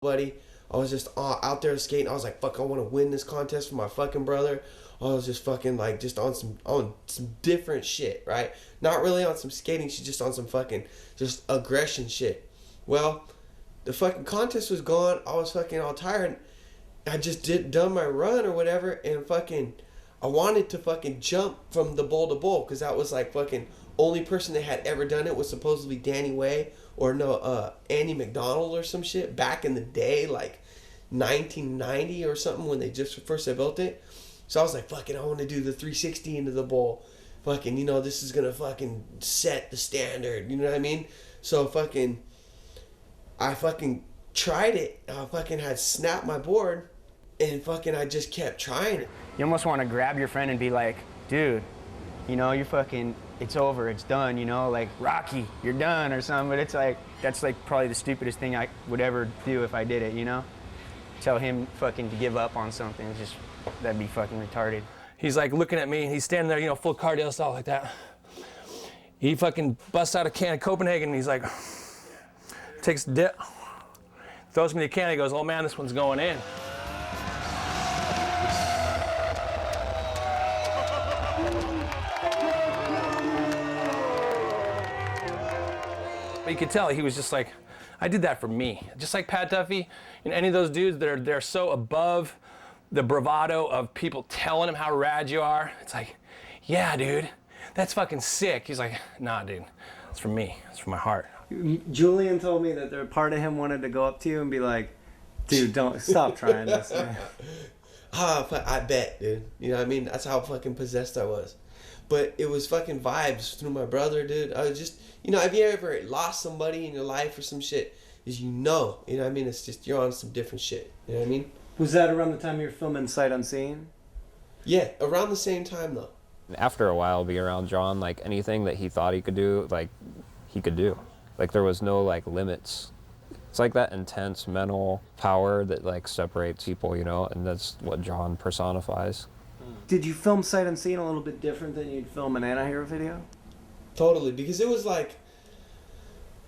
buddy. I was just out there skating. I was like, fuck, I want to win this contest for my fucking brother. I was just fucking like, just on some different shit, right? Not really on some skating shit, just on some fucking, just aggression shit. Well, the fucking contest was gone. I was fucking all tired. I just done my run or whatever, and fucking, I wanted to fucking jump from the bowl to bowl, because that was like fucking, only person that had ever done it was supposedly Danny Way, or no, Andy McDonald or some shit back in the day, like 1990 or something, when they just first built it. So I was like, fucking, I want to do the 360 into the bowl. Fucking, you know, this is going to fucking set the standard. You know what I mean? So fucking, I fucking tried it. I fucking had snapped my board, and fucking I just kept trying it. You almost want to grab your friend and be like, dude, you know, you're fucking, it's over, it's done, you know, like, Rocky, you're done or something. But it's like, that's like probably the stupidest thing I would ever do if I did it, you know? Tell him fucking to give up on something. It's just, that'd be fucking retarded. He's like looking at me, and he's standing there, you know, full Cardiel style like that. He fucking busts out a can of Copenhagen, and he's like, takes a dip, throws me the can, and he goes, oh man, this one's going in. But you could tell he was just like, I did that for me. Just like Pat Duffy and any of those dudes, they're so above the bravado of people telling him how rad you are. It's like, yeah, dude, that's fucking sick. He's like, nah, dude, it's for me. It's for my heart. Julian told me that there part of him wanted to go up to you and be like, dude, don't stop trying this, man. I bet, dude. You know what I mean? That's how fucking possessed I was. But it was fucking vibes through my brother, dude. I was just, you know, have you ever lost somebody in your life or some shit? Is you know what I mean? It's just, you're on some different shit. You know what I mean? Was that around the time you were filming Sight Unseen? Yeah, around the same time though. After a while being around John, like anything that he thought he could do, like he could do. Like there was no like limits. It's like that intense mental power that like separates people, you know, and that's what John personifies. Did you film Sight Unseen a little bit different than you'd film an Anti-Hero video? Totally, because it was like,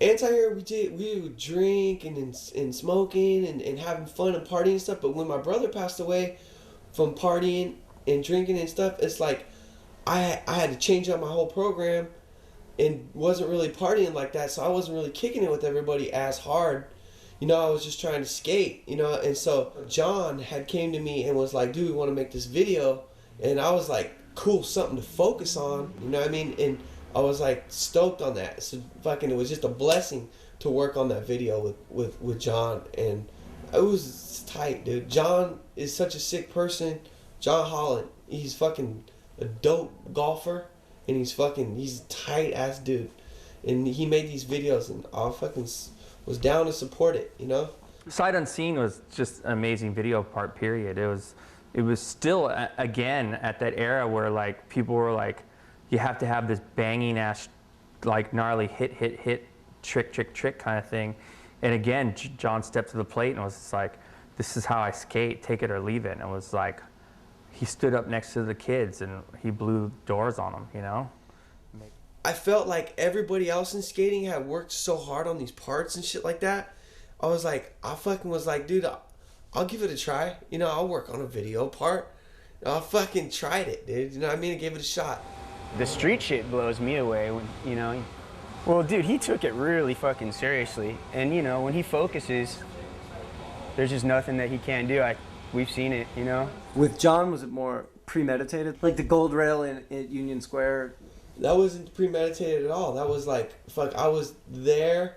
Anti-Hero, we would drink and smoking and having fun and partying and stuff, but when my brother passed away from partying and drinking and stuff, it's like, I had to change up my whole program and wasn't really partying like that, so I wasn't really kicking it with everybody as hard. You know, I was just trying to skate, you know, and so John had came to me and was like, dude, we want to make this video, and I was like, cool, something to focus on, you know what I mean, and I was like stoked on that. So fucking, it was just a blessing to work on that video with John, and it was tight, dude. John is such a sick person. John Holland, he's fucking a dope golfer, and he's a tight ass dude, and he made these videos, and I fucking was down to support it, you know. Sight Unseen was just an amazing video part, period. It was still again at that era where like people were like, you have to have this banging ass, like gnarly hit, trick kind of thing. And again, John stepped to the plate and was just like, this is how I skate, take it or leave it. And it was like, he stood up next to the kids and he blew doors on them, you know? I felt like everybody else in skating had worked so hard on these parts and shit like that. I was like, dude, I'll give it a try. You know, I'll work on a video part. I fucking tried it, dude. You know what I mean? I gave it a shot. The street shit blows me away, you know? Well, dude, he took it really fucking seriously. And, you know, when he focuses, there's just nothing that he can't do. We've seen it, you know? With John, was it more premeditated? Like the gold rail at Union Square? That wasn't premeditated at all. That was like, I was there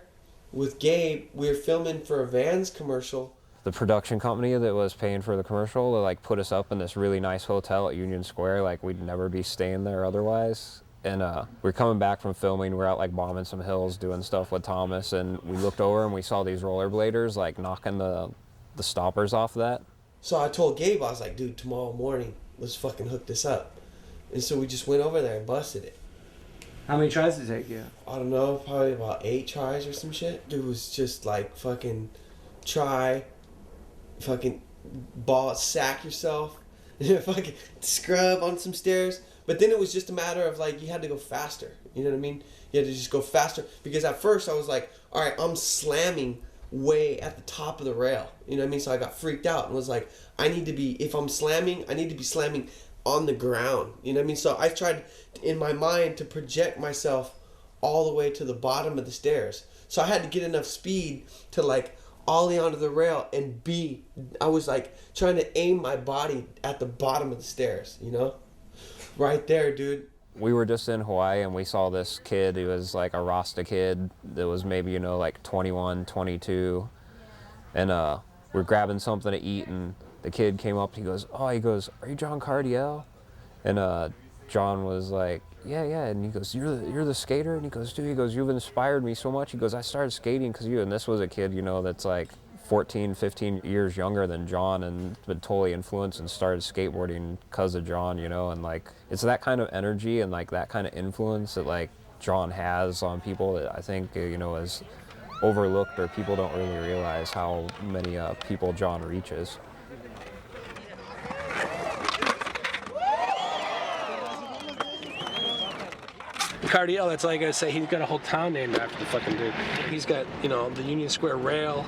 with Gabe. We were filming for a Vans commercial. The production company that was paying for the commercial, they like put us up in this really nice hotel at Union Square, like we'd never be staying there otherwise. And we're coming back from filming, we're out like bombing some hills, doing stuff with Thomas, and we looked over and we saw these rollerbladers like knocking the stoppers off that. So I told Gabe, I was like, dude, tomorrow morning, let's fucking hook this up. And so we just went over there and busted it. How many tries did it take you? I don't know, probably about 8 tries or some shit. It was just like fucking try, fucking sack yourself, fucking scrub on some stairs. But then it was just a matter of like, you had to go faster. You know what I mean? You had to just go faster. Because at first I was like, all right, I'm slamming way at the top of the rail. You know what I mean? So I got freaked out and was like, I need to be, if I'm slamming, I need to be slamming on the ground. You know what I mean? So I tried in my mind to project myself all the way to the bottom of the stairs. So I had to get enough speed to like ollie onto the rail and I was like trying to aim my body at the bottom of the stairs, you know? Right there, dude. We were just in Hawaii and we saw this kid. He was like a Rasta kid that was maybe, you know, like 21, 22. And we're grabbing something to eat and the kid came up, he goes, are you John Cardiel? And John was like, yeah. And he goes, you're the skater? And he goes, dude, you've inspired me so much. He goes, I started skating because of you. And this was a kid, you know, that's like 14, 15 years younger than John and been totally influenced and started skateboarding because of John, you know, and like, it's that kind of energy and like that kind of influence that like John has on people that I think, you know, is overlooked or people don't really realize how many people John reaches. Cardiel, that's all you gotta say. He's got a whole town named after the fucking dude. He's got, you know, the Union Square rail.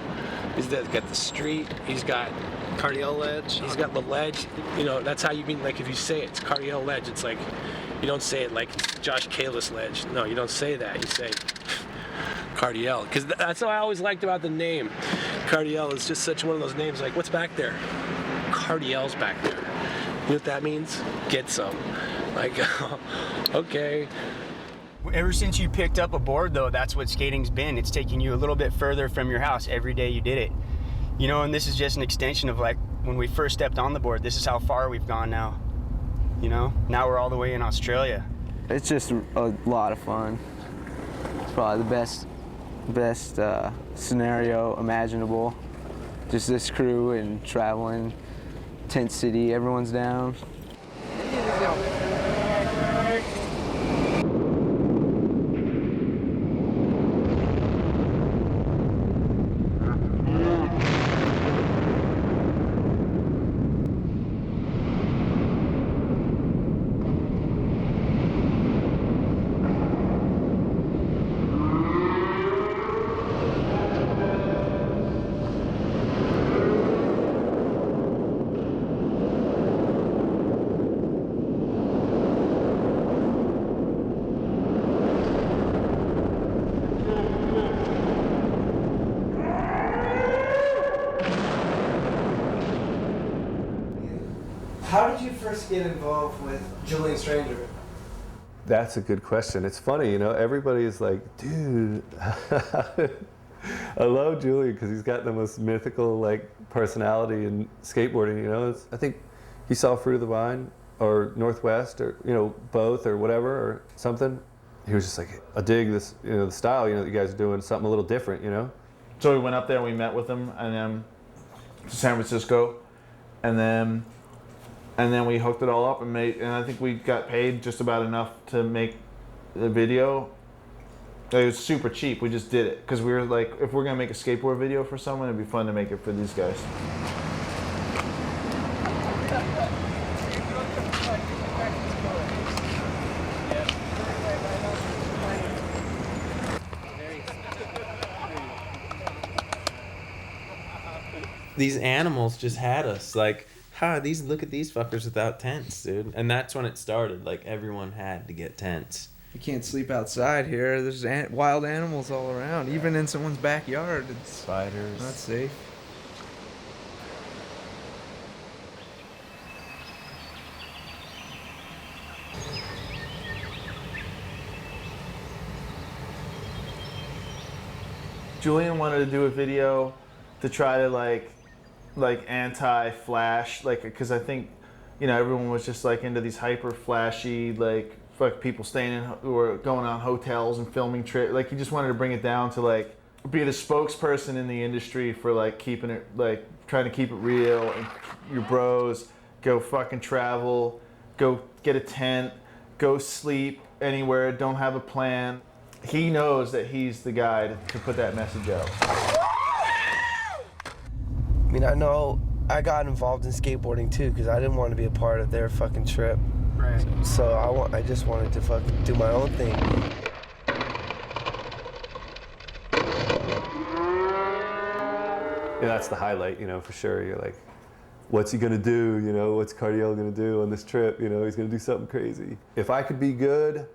He's got the street. He's got Cardiel Ledge. He's got the ledge. You know, that's how you mean, like, if you say it's Cardiel Ledge, it's like, you don't say it like Josh Kalis Ledge. No, you don't say that. You say Cardiel. Because that's what I always liked about the name. Cardiel is just such one of those names, like, what's back there? Cardiel's back there. You know what that means? Get some. Like, okay. Ever since you picked up a board, though, that's what skating's been. It's taking you a little bit further from your house every day you did it. You know, and this is just an extension of like when we first stepped on the board. This is how far we've gone now. You know, now we're all the way in Australia. It's just a lot of fun. It's probably the best scenario imaginable. Just this crew and traveling, tent city, everyone's down. How did you first get involved with Julian Stranger? That's a good question. It's funny, you know, everybody is like, dude, I love Julian because he's got the most mythical, like, personality in skateboarding, you know. I think he saw Fruit of the Vine or Northwest or, you know, both or whatever or something. He was just like, I dig this, you know, the style, you know, that you guys are doing, something a little different, you know. So we went up there and we met with him and then to San Francisco and then we hooked it all up and I think we got paid just about enough to make the video. It was super cheap. We just did it because we were like, if we're gonna make a skateboard video for someone, it'd be fun to make it for these guys. These animals just had us. Like, look at these fuckers without tents, dude. And that's when it started. Like, everyone had to get tents. You can't sleep outside here. There's wild animals all around. Even in someone's backyard, it's spiders. Not safe. Julian wanted to do a video to try to like anti-flash, like, because I think, you know, everyone was just like into these hyper flashy, like, fuck, people staying in or going on hotels and filming trips. Like, he just wanted to bring it down to like be the spokesperson in the industry for like keeping it, like, trying to keep it real and your bros go fucking travel, go get a tent, go sleep anywhere, don't have a plan. He knows that he's the guy to put that message out. I mean, I know I got involved in skateboarding too because I didn't want to be a part of their fucking trip. Right. So I just wanted to fucking do my own thing. that's the highlight, you know, for sure. You're like, what's he gonna do? You know, what's Cardiel gonna do on this trip? You know, he's gonna do something crazy. If I could be good,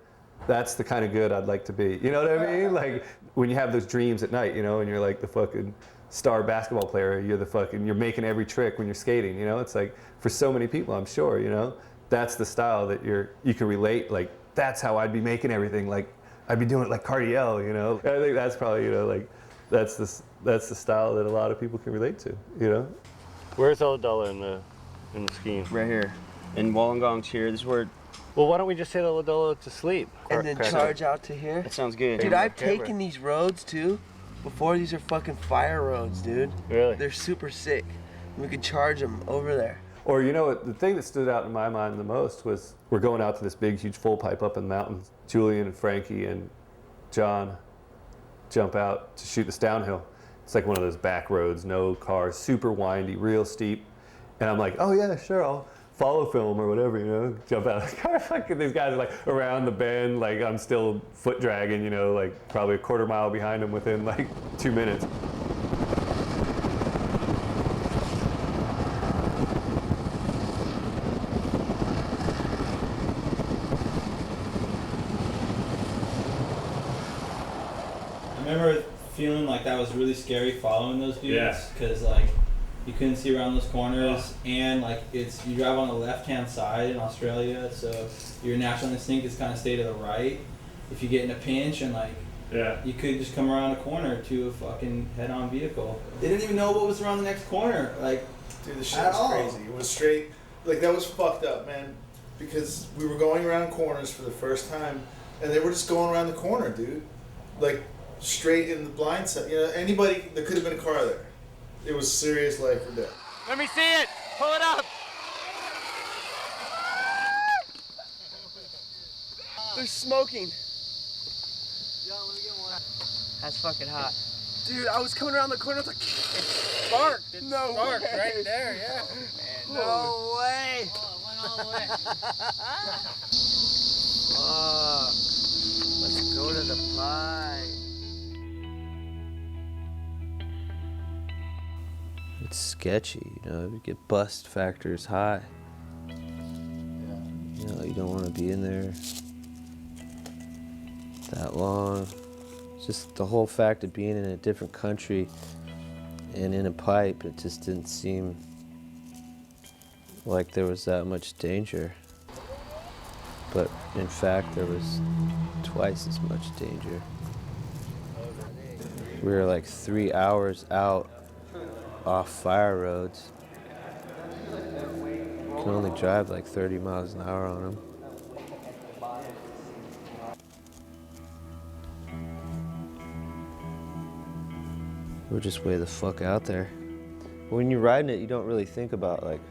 that's the kind of good I'd like to be. You know what I mean? Like when you have those dreams at night, you know, and you're like the fucking star basketball player, you're making every trick when you're skating, you know? It's like, for so many people, I'm sure, you know, that's the style that you can relate, like, that's how I'd be making everything, like, I'd be doing it like Cardiel, you know? I think that's probably, you know, like, that's the style that a lot of people can relate to, you know? Where's Oladella in the scheme? Right here. And Wollongong's here. This is where. Well, why don't we just say Oladella to sleep? And then charge out to here? That sounds good. Dude, I've taken these roads too. Before, these are fucking fire roads, dude. Really? They're super sick. We could charge them over there. Or, you know, the thing that stood out in my mind the most was we're going out to this big, huge full pipe up in the mountains. Julian and Frankie and John jump out to shoot this downhill. It's like one of those back roads, no cars, super windy, real steep. And I'm like, oh yeah, sure, I'll follow film or whatever, you know, jump out of the car. Fucking these guys are like around the bend, like I'm still foot dragging, you know, like probably a quarter mile behind them within like 2 minutes. I remember feeling like that was really scary following those dudes because like you couldn't see around those corners and like you drive on the left-hand side in Australia, so your natural instinct is kind of stay to the right if you get in a pinch, and like you could just come around a corner to a fucking head-on vehicle. They didn't even know what was around the next corner, like. Dude, the shit was crazy. It was straight, like that was fucked up, man, because we were going around corners for the first time and they were just going around the corner, dude, like straight in the blind side. You know, anybody, there could have been a car there. It was serious life or death. Let me see it. Pull it up. They're smoking. That's fucking hot. Dude, I was coming around the corner, I was like, it's sparked. It's sparked right there, yeah. Man, no way. Oh, it went all the way. Fuck. Let's go to the pie. It's sketchy, you know, you get bust factors high. You know, you don't want to be in there that long. Just the whole fact of being in a different country and in a pipe, it just didn't seem like there was that much danger. But in fact, there was twice as much danger. We were like 3 hours out off fire roads. You can only drive like 30 miles an hour on them. We're just way the fuck out there. When you're riding it, you don't really think about like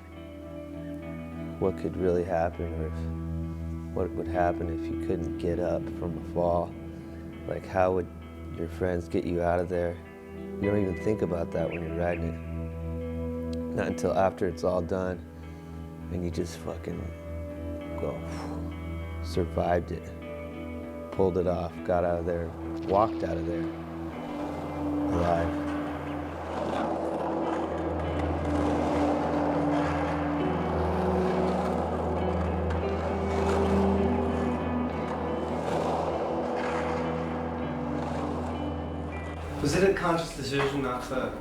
what could really happen or what would happen if you couldn't get up from a fall. Like how would your friends get you out of there? You don't even think about that when you're riding it. Not until after it's all done and you just fucking go, survived it, pulled it off, got out of there, walked out of there alive. Was it a conscious decision not to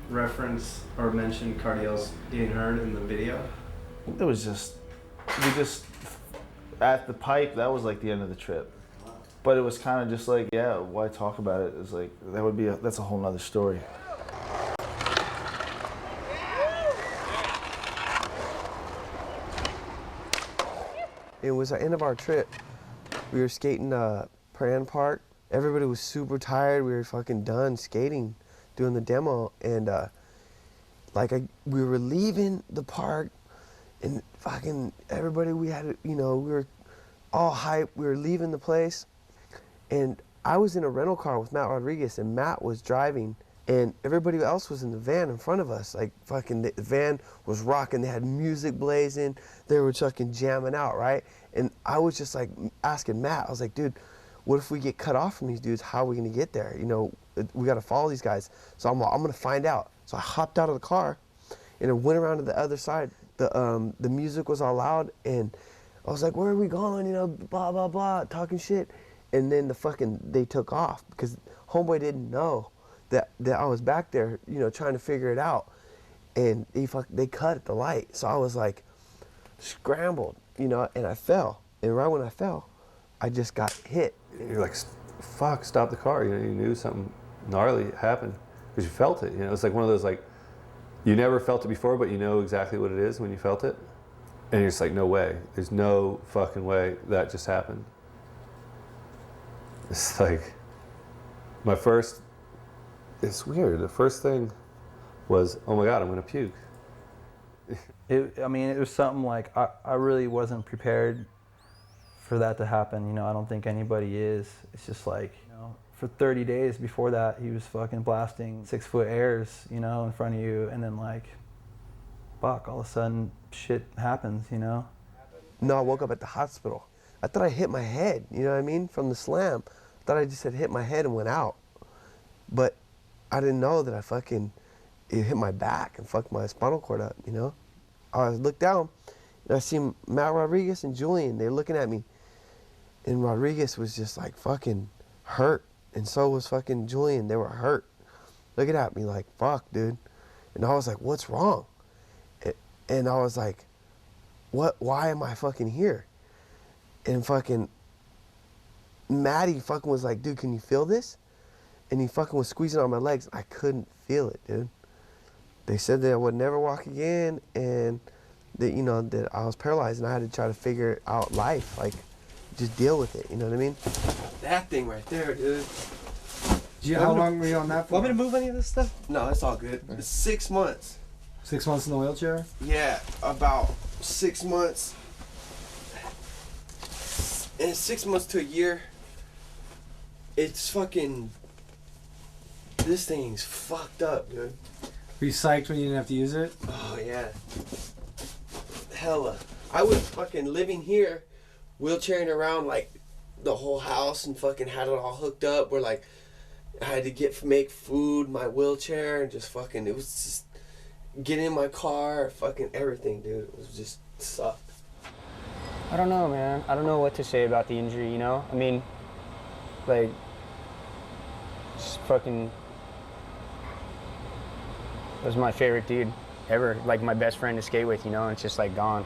reference or mention Cardiel's being heard in the video? It was just, at the pipe, that was like the end of the trip. But it was kind of just like, yeah, why talk about it? It's like, that's a whole nother story. It was the end of our trip. We were skating Pran Park. Everybody was super tired. We were fucking done skating, doing the demo, and we were leaving the park, and fucking everybody, we had, you know, we were all hyped. We were leaving the place, and I was in a rental car with Matt Rodriguez, and Matt was driving, and everybody else was in the van in front of us. Like fucking, the van was rocking. They had music blazing. They were fucking jamming out, right? And I was just like asking Matt. I was like, dude, what if we get cut off from these dudes? How are we gonna get there? You know, we gotta follow these guys. So I'm gonna find out. So I hopped out of the car and I went around to the other side. The music was all loud and I was like, where are we going? You know, blah, blah, blah, talking shit. And then they took off because homeboy didn't know that I was back there, you know, trying to figure it out. And they cut at the light. So I was like, scrambled, you know, and I fell. And right when I fell, I just got hit. You're like, fuck, stop the car. You know, you knew something gnarly happened because you felt it. You know, it's like one of those, like, you never felt it before, but you know exactly what it is when you felt it. And you're just like, no way. There's no fucking way that just happened. It's like, it's weird. The first thing was, oh my God, I'm gonna puke. I mean, it was something like, I really wasn't prepared for that to happen. You know, I don't think anybody is. It's just like, you know, for 30 days before that, he was fucking blasting 6-foot airs, you know, in front of you. And then like, fuck, all of a sudden shit happens, you know? No, I woke up at the hospital. I thought I hit my head, you know what I mean? From the slam. I thought I just had hit my head and went out. But I didn't know that it hit my back and fucked my spinal cord up, you know? I looked down and I see Matt Rodriguez and Julian, they're looking at me. And Rodriguez was just like fucking hurt. And so was fucking Julian, they were hurt. Looking at me like, fuck, dude. And I was like, what's wrong? And I was like, why am I fucking here? And fucking Maddie fucking was like, dude, can you feel this? And he fucking was squeezing on my legs. I couldn't feel it, dude. They said that I would never walk again and that, you know, that I was paralyzed and I had to try to figure out life, like just deal with it, you know what I mean? That thing right there, dude. How long were you on that for? Want me to move any of this stuff? No, it's all good. It's 6 months. 6 months in the wheelchair? Yeah, about 6 months. And 6 months to a year. It's fucking, this thing's fucked up, dude. Were you psyched when you didn't have to use it? Oh, yeah. Hella. I was fucking living here, wheelchairing around like the whole house and fucking had it all hooked up where like I had to make food, my wheelchair, and just fucking, it was just getting in my car, fucking everything, dude. It was just sucked. I don't know, man. I don't know what to say about the injury, you know? I mean, like, just fucking, was my favorite dude ever, like my best friend to skate with, you know, and it's just like gone.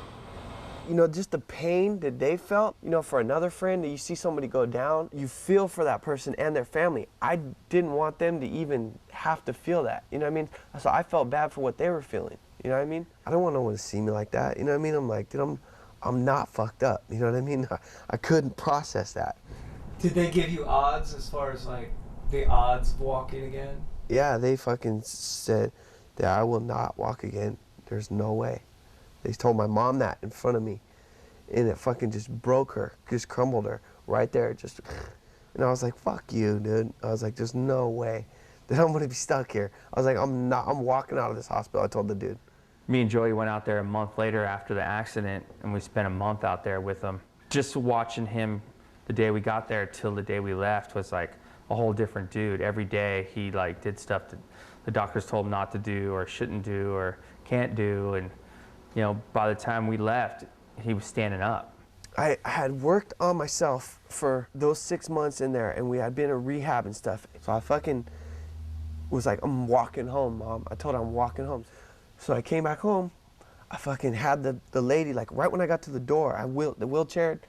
You know, just the pain that they felt, you know, for another friend, that you see somebody go down, you feel for that person and their family. I didn't want them to even have to feel that, you know what I mean? So I felt bad for what they were feeling, you know what I mean? I don't want no one to see me like that, you know what I mean? I'm like, dude, I'm not fucked up, you know what I mean? I couldn't process that. Did they give you odds as far as like the odds of walking again? Yeah, they fucking said that I will not walk again. There's no way. They told my mom that in front of me, and it fucking just broke her, just crumbled her right there, just. And I was like, fuck you, dude. I was like, there's no way that I'm gonna be stuck here. I was like, I'm walking out of this hospital, I told the dude. Me and Joey went out there a month later after the accident, and we spent a month out there with him. Just watching him the day we got there till the day we left was like a whole different dude. Every day he like did stuff that the doctors told him not to do or shouldn't do or can't do, and you know, by the time we left, he was standing up. I had worked on myself for those 6 months in there, and we had been in rehab and stuff. So I fucking was like, I'm walking home, Mom. I told her I'm walking home. So I came back home. I fucking had the lady, like right when I got to the door, the wheelchair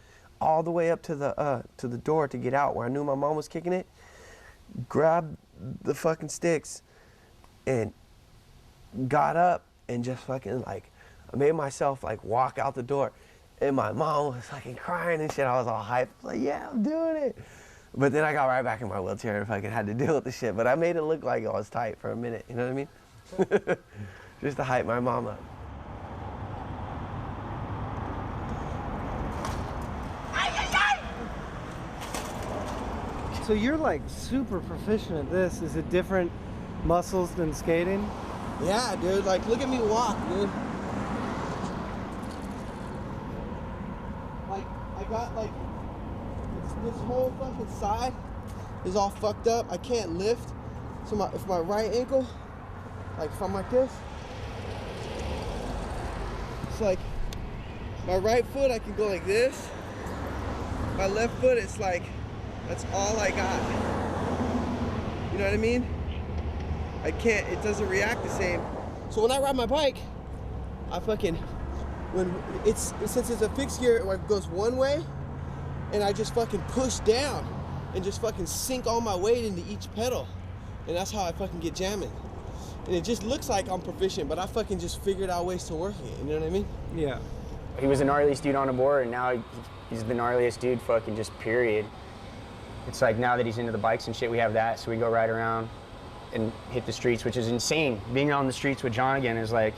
all the way up to the door to get out where I knew my mom was kicking it, grabbed the fucking sticks and got up and just fucking like, I made myself like walk out the door, and my mom was fucking crying and shit. I was all hyped, like, yeah, I'm doing it. But then I got right back in my wheelchair and fucking had to deal with the shit. But I made it look like I was tight for a minute, you know what I mean? Just to hype my mom up. So you're like super proficient at this. Is it different muscles than skating? Yeah, dude, like look at me walk, dude. Like, I got like, this whole fucking side is all fucked up. I can't lift. So if my right ankle Like if I'm like this, it's like my right foot I can go like this. My left foot, it's like, that's all I got. You know what I mean? I can't, it doesn't react the same. So when I ride my bike, I fucking, since it's a fixed gear, it goes one way, and I just fucking push down and just fucking sink all my weight into each pedal. And that's how I fucking get jamming. And it just looks like I'm proficient, but I fucking just figured out ways to work it, you know what I mean? Yeah. He was the gnarliest dude on the board, and now he's the gnarliest dude fucking just period. It's like now that he's into the bikes and shit, we have that, so we go ride around and hit the streets, which is insane. Being on the streets with John again is like,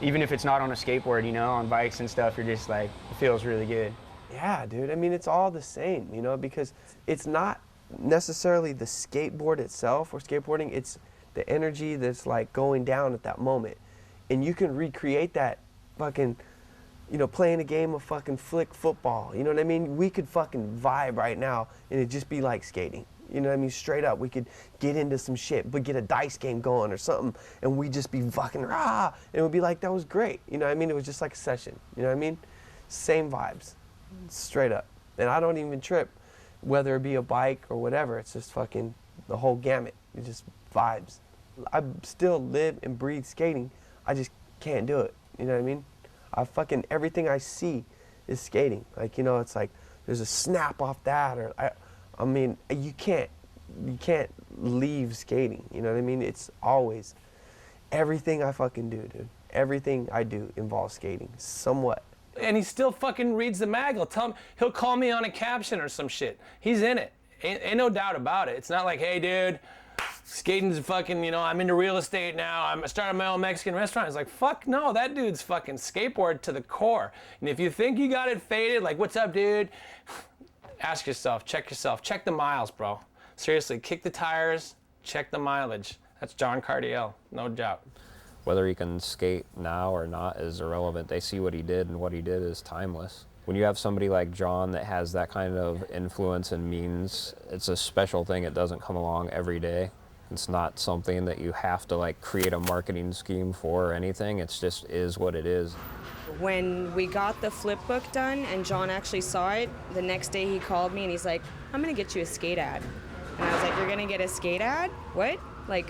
even if it's not on a skateboard, you know, on bikes and stuff, you're just like, it feels really good. Yeah, dude, I mean, it's all the same, you know, because it's not necessarily the skateboard itself or skateboarding, it's the energy that's like going down at that moment. And you can recreate that fucking, you know, playing a game of fucking flick football, you know what I mean? We could fucking vibe right now and it'd just be like skating. You know what I mean? Straight up, we could get into some shit, but get a dice game going or something, and we'd just be fucking rah, and it would be like, that was great. You know what I mean? It was just like a session, you know what I mean? Same vibes, straight up. And I don't even trip, whether it be a bike or whatever, it's just fucking the whole gamut. It's just vibes. I still live and breathe skating, I just can't do it, you know what I mean? Everything I see is skating. Like, you know, it's like, there's a snap off that, or I mean, you can't leave skating, you know what I mean? It's always, everything I fucking do, dude. Everything I do involves skating, somewhat. And he still fucking reads the mag. He'll call me on a caption or some shit. He's in it. Ain't no doubt about it. It's not like, hey, dude, skating's fucking, you know, I'm into real estate now. I'm starting my own Mexican restaurant. It's like, fuck no, that dude's fucking skateboard to the core. And if you think you got it faded, like, what's up, dude? Ask yourself, check the miles, bro. Seriously, kick the tires, check the mileage. That's John Cardiel, no doubt. Whether he can skate now or not is irrelevant. They see what he did, and what he did is timeless. When you have somebody like John that has that kind of influence and means, it's a special thing. It doesn't come along every day. It's not something that you have to like create a marketing scheme for or anything. It's just is what it is. When we got the flip book done and John actually saw it, the next day he called me and he's like, I'm gonna get you a skate ad. And I was like, you're gonna get a skate ad? What? Like,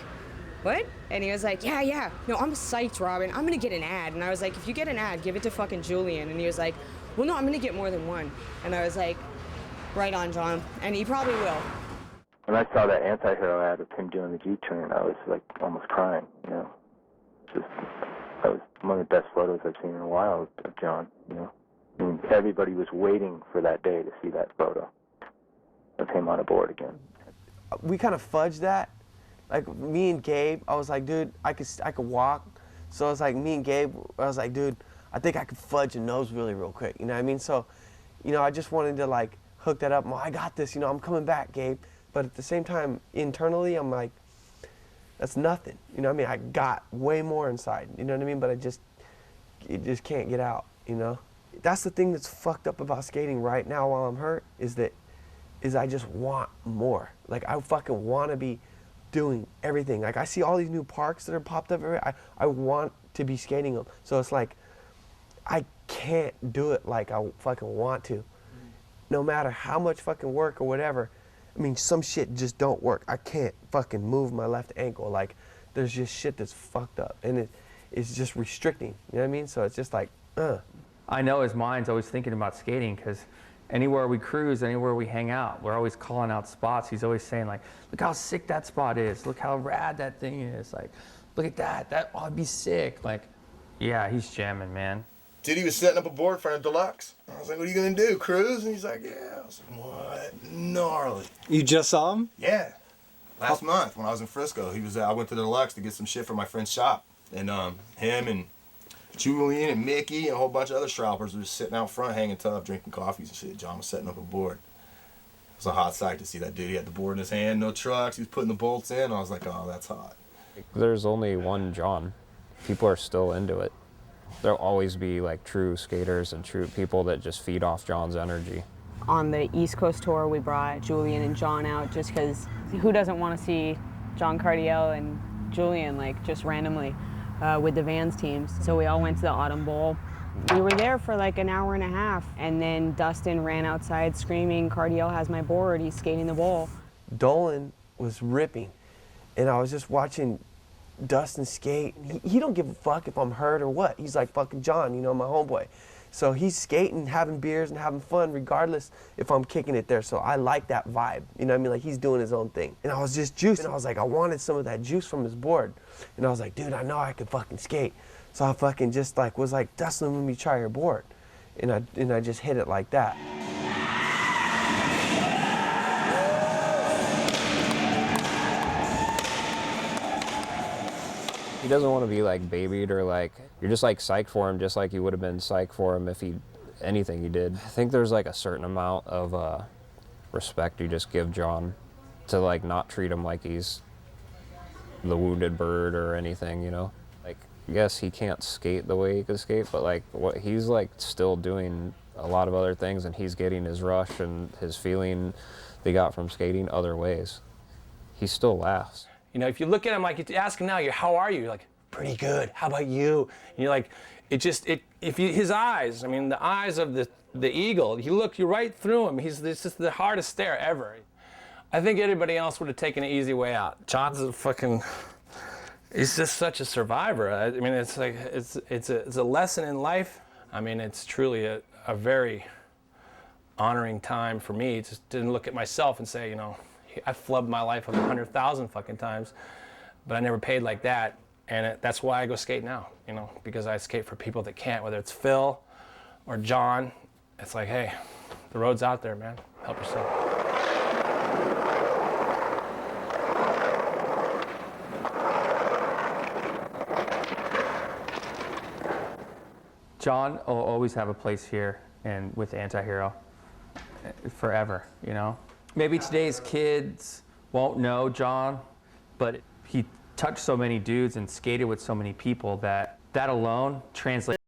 what? And he was like, yeah. No, I'm psyched, Robin. I'm gonna get an ad. And I was like, if you get an ad, give it to fucking Julian. And he was like, well, no, I'm gonna get more than one. And I was like, right on, John. And he probably will. When I saw that anti-hero ad of him doing the G-turn, I was like almost crying, you know. That was one of the best photos I've seen in a while of John, you know. I mean, everybody was waiting for that day to see that photo of him on a board again. We kind of fudged that. Like me and Gabe, I was like, dude, I could walk. So I was like, me and Gabe, I was like, dude, I think I could fudge a nose really real quick, you know what I mean? So, you know, I just wanted to like hook that up. I got this, you know, I'm coming back, Gabe. But at the same time, internally, I'm like, that's nothing. You know what I mean? I got way more inside, you know what I mean? But it just can't get out, you know? That's the thing that's fucked up about skating right now while I'm hurt, is I just want more. Like, I fucking want to be doing everything. Like, I see all these new parks that are popped up everywhere. I want to be skating them. So it's like, I can't do it like I fucking want to. No matter how much fucking work or whatever. I mean, some shit just don't work. I can't fucking move my left ankle. Like, there's just shit that's fucked up. And it's just restricting, you know what I mean? So it's just like, I know his mind's always thinking about skating, because anywhere we cruise, anywhere we hang out, we're always calling out spots. He's always saying like, look how sick that spot is. Look how rad that thing is. Like, look at that. That ought to be sick. Like, yeah, he's jamming, man. Dude, he was setting up a board in front of Deluxe. I was like, what are you going to do, cruise? And he's like, yeah. I was like, what? Gnarly. You just saw him? Yeah. Last month when I was in Frisco, I went to the Deluxe to get some shit from my friend's shop. And him and Julian and Mickey and a whole bunch of other shroppers were just sitting out front hanging tough, drinking coffees and shit. John was setting up a board. It was a hot sight to see that dude. He had the board in his hand, no trucks. He was putting the bolts in. I was like, oh, that's hot. There's only one John. People are still into it. There'll always be like true skaters and true people that just feed off John's energy. On the East Coast tour, we brought Julian and John out just because who doesn't want to see John Cardiel and Julian, like just randomly, with the Vans teams. So we all went to the Autumn Bowl. We were there for like an hour and a half, and then Dustin ran outside screaming, Cardiel has my board, he's skating the bowl. Dolan was ripping, and I was just watching Dustin skate. He don't give a fuck if I'm hurt or what. He's like fucking John, you know, my homeboy. So he's skating, having beers and having fun regardless if I'm kicking it there. So I like that vibe, you know what I mean? Like he's doing his own thing. And I was just juiced, and I was like, I wanted some of that juice from his board. And I was like, dude, I know I could fucking skate. So I fucking just like was like, Dustin, let me try your board. And I just hit it like that. He doesn't want to be like babied or like, you're just like psyched for him just like you would have been psyched for him if anything he did. I think there's like a certain amount of respect you just give John to like not treat him like he's the wounded bird or anything, you know? Like, yes, he can't skate the way he could skate, but like what he's like still doing a lot of other things, and he's getting his rush and his feeling they got from skating other ways. He still laughs. You know, if you look at him, like, you ask him now, how are you? You're like, pretty good. How about you? And you're like, his eyes, I mean, the eyes of the eagle, you're right through him. This is the hardest stare ever. I think anybody else would have taken an easy way out. John's he's just such a survivor. I mean, it's like, it's a lesson in life. I mean, it's truly a very honoring time for me to look at myself and say, you know, I flubbed my life 100,000 fucking times, but I never paid like that. And that's why I go skate now, you know, because I skate for people that can't, whether it's Phil or John. It's like, hey, the road's out there, man. Help yourself. John will always have a place here and with Antihero forever, you know? Maybe today's kids won't know John, but he touched so many dudes and skated with so many people that alone translates